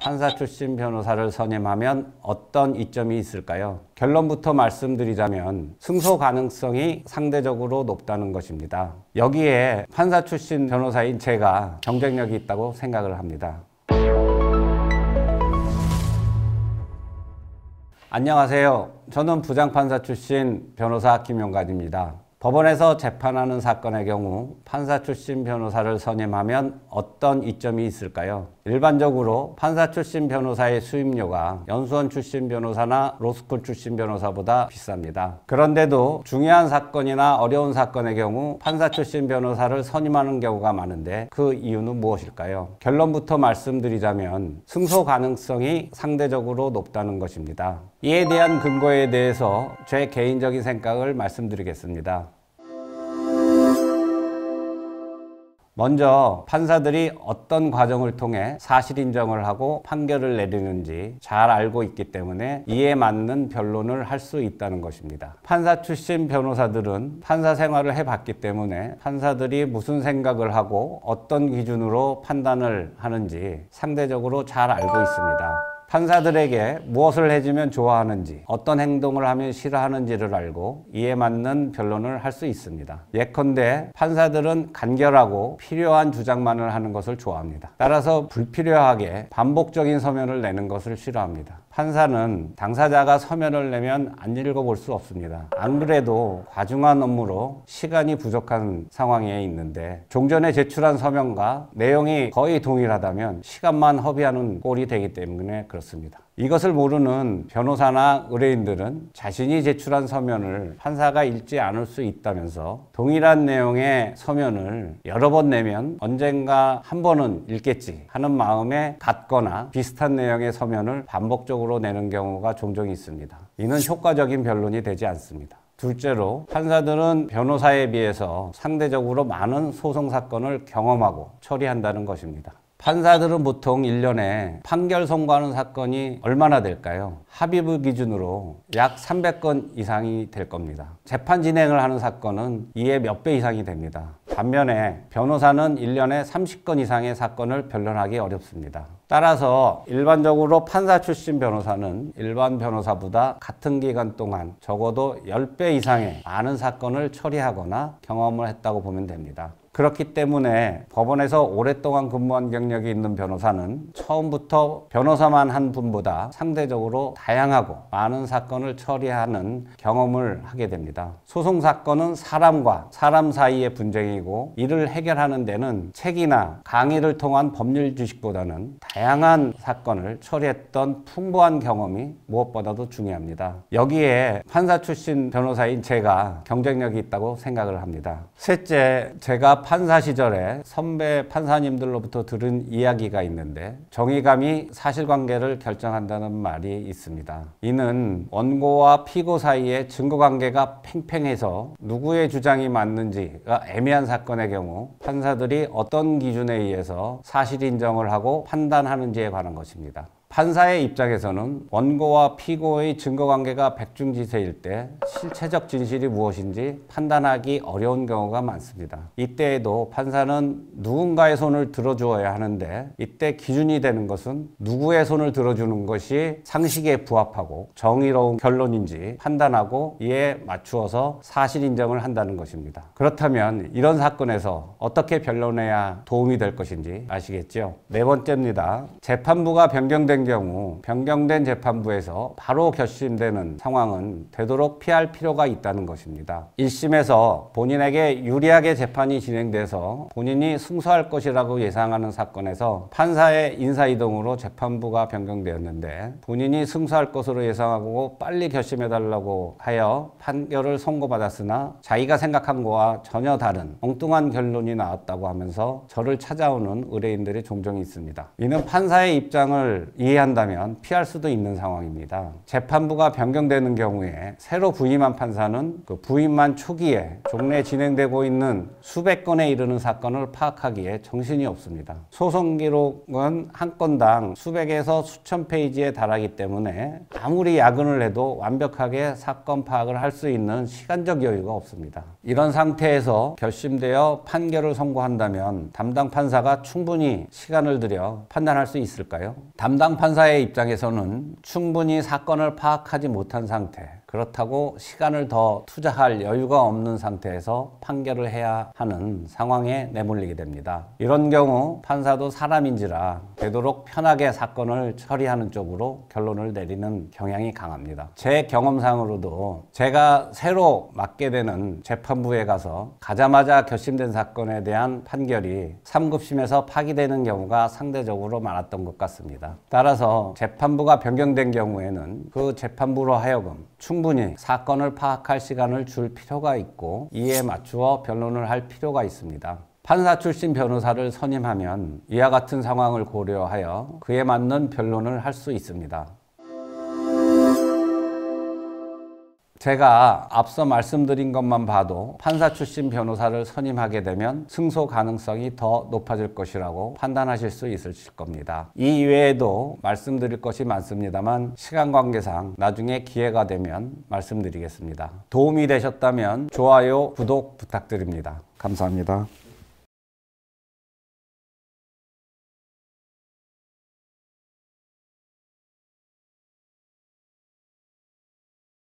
판사 출신 변호사를 선임하면 어떤 이점이 있을까요? 결론부터 말씀드리자면 승소 가능성이 상대적으로 높다는 것입니다. 여기에 판사 출신 변호사인 제가 경쟁력이 있다고 생각을 합니다. 안녕하세요. 저는 부장판사 출신 변호사 김용관입니다. 법원에서 재판하는 사건의 경우 판사 출신 변호사를 선임하면 어떤 이점이 있을까요? 일반적으로 판사 출신 변호사의 수임료가 연수원 출신 변호사나 로스쿨 출신 변호사보다 비쌉니다. 그런데도 중요한 사건이나 어려운 사건의 경우 판사 출신 변호사를 선임하는 경우가 많은데 그 이유는 무엇일까요? 결론부터 말씀드리자면 승소 가능성이 상대적으로 높다는 것입니다. 이에 대한 근거에 대해서 제 개인적인 생각을 말씀드리겠습니다. 먼저 판사들이 어떤 과정을 통해 사실 인정을 하고 판결을 내리는지 잘 알고 있기 때문에 이에 맞는 변론을 할 수 있다는 것입니다. 판사 출신 변호사들은 판사 생활을 해봤기 때문에 판사들이 무슨 생각을 하고 어떤 기준으로 판단을 하는지 상대적으로 잘 알고 있습니다. 판사들에게 무엇을 해주면 좋아하는지, 어떤 행동을 하면 싫어하는지를 알고 이에 맞는 변론을 할 수 있습니다. 예컨대 판사들은 간결하고 필요한 주장만을 하는 것을 좋아합니다. 따라서 불필요하게 반복적인 서면을 내는 것을 싫어합니다. 판사는 당사자가 서면을 내면 안 읽어볼 수 없습니다. 안 그래도 과중한 업무로 시간이 부족한 상황에 있는데 종전에 제출한 서면과 내용이 거의 동일하다면 시간만 허비하는 꼴이 되기 때문에 그렇습니다. 이것을 모르는 변호사나 의뢰인들은 자신이 제출한 서면을 판사가 읽지 않을 수 있다면서 동일한 내용의 서면을 여러 번 내면 언젠가 한 번은 읽겠지 하는 마음에 같거나 비슷한 내용의 서면을 반복적으로 내는 경우가 종종 있습니다. 이는 효과적인 변론이 되지 않습니다. 둘째로 판사들은 변호사에 비해서 상대적으로 많은 소송 사건을 경험하고 처리한다는 것입니다. 판사들은 보통 1년에 판결 선고하는 사건이 얼마나 될까요? 합의부 기준으로 약 300건 이상이 될 겁니다. 재판 진행을 하는 사건은 이에 몇 배 이상이 됩니다. 반면에 변호사는 1년에 30건 이상의 사건을 변론하기 어렵습니다. 따라서 일반적으로 판사 출신 변호사는 일반 변호사보다 같은 기간 동안 적어도 10배 이상의 많은 사건을 처리하거나 경험을 했다고 보면 됩니다. 그렇기 때문에 법원에서 오랫동안 근무한 경력이 있는 변호사는 처음부터 변호사만 한 분보다 상대적으로 다양하고 많은 사건을 처리하는 경험을 하게 됩니다. 소송 사건은 사람과 사람 사이의 분쟁이고 이를 해결하는 데는 책이나 강의를 통한 법률 지식보다는 다양한 사건을 처리했던 풍부한 경험이 무엇보다도 중요합니다. 여기에 판사 출신 변호사인 제가 경쟁력이 있다고 생각을 합니다. 셋째, 제가 판사 시절에 선배 판사님들로부터 들은 이야기가 있는데 정의감이 사실관계를 결정한다는 말이 있습니다. 이는 원고와 피고 사이에 증거관계가 팽팽해서 누구의 주장이 맞는지가 애매한 사건의 경우 판사들이 어떤 기준에 의해서 사실 인정을 하고 판단하는지에 관한 것입니다. 판사의 입장에서는 원고와 피고의 증거관계가 백중지세일 때 실체적 진실이 무엇인지 판단하기 어려운 경우가 많습니다. 이때에도 판사는 누군가의 손을 들어주어야 하는데 이때 기준이 되는 것은 누구의 손을 들어주는 것이 상식에 부합하고 정의로운 결론인지 판단하고 이에 맞추어서 사실 인정을 한다는 것입니다. 그렇다면 이런 사건에서 어떻게 변론해야 도움이 될 것인지 아시겠죠? 네 번째입니다. 재판부가 변경된 경우 변경된 재판부에서 바로 결심되는 상황은 되도록 피할 필요가 있다는 것입니다. 1심에서 본인에게 유리하게 재판이 진행돼서 본인이 승소할 것이라고 예상하는 사건에서 판사의 인사이동으로 재판부가 변경되었는데 본인이 승소할 것으로 예상하고 빨리 결심해달라고 하여 판결을 선고받았으나 자기가 생각한 거와 전혀 다른 엉뚱한 결론이 나왔다고 하면서 저를 찾아오는 의뢰인들이 종종 있습니다. 이는 판사의 입장을 이해한다면 피할 수도 있는 상황입니다. 재판부가 변경되는 경우에 새로 부임한 판사는 그 부임만 초기에 종래 진행되고 있는 수백 건에 이르는 사건을 파악하기에 정신이 없습니다. 소송 기록은 한 건당 수백에서 수천 페이지에 달하기 때문에 아무리 야근을 해도 완벽하게 사건 파악을 할 수 있는 시간적 여유가 없습니다. 이런 상태에서 결심되어 판결을 선고한다면 담당 판사가 충분히 시간을 들여 판단할 수 있을까요? 담당 일반 판사의 입장에서는 충분히 사건을 파악하지 못한 상태, 그렇다고 시간을 더 투자할 여유가 없는 상태에서 판결을 해야 하는 상황에 내몰리게 됩니다. 이런 경우 판사도 사람인지라 되도록 편하게 사건을 처리하는 쪽으로 결론을 내리는 경향이 강합니다. 제 경험상으로도 제가 새로 맡게 되는 재판부에 가서 가자마자 결심된 사건에 대한 판결이 3급심에서 파기되는 경우가 상대적으로 많았던 것 같습니다. 따라서 재판부가 변경된 경우에는 그 재판부로 하여금 충분히 사건을 파악할 시간을 줄 필요가 있고 이에 맞추어 변론을 할 필요가 있습니다. 판사 출신 변호사를 선임하면 이와 같은 상황을 고려하여 그에 맞는 변론을 할 수 있습니다. 제가 앞서 말씀드린 것만 봐도 판사 출신 변호사를 선임하게 되면 승소 가능성이 더 높아질 것이라고 판단하실 수 있으실 겁니다. 이 외에도 말씀드릴 것이 많습니다만 시간 관계상 나중에 기회가 되면 말씀드리겠습니다. 도움이 되셨다면 좋아요, 구독 부탁드립니다. 감사합니다.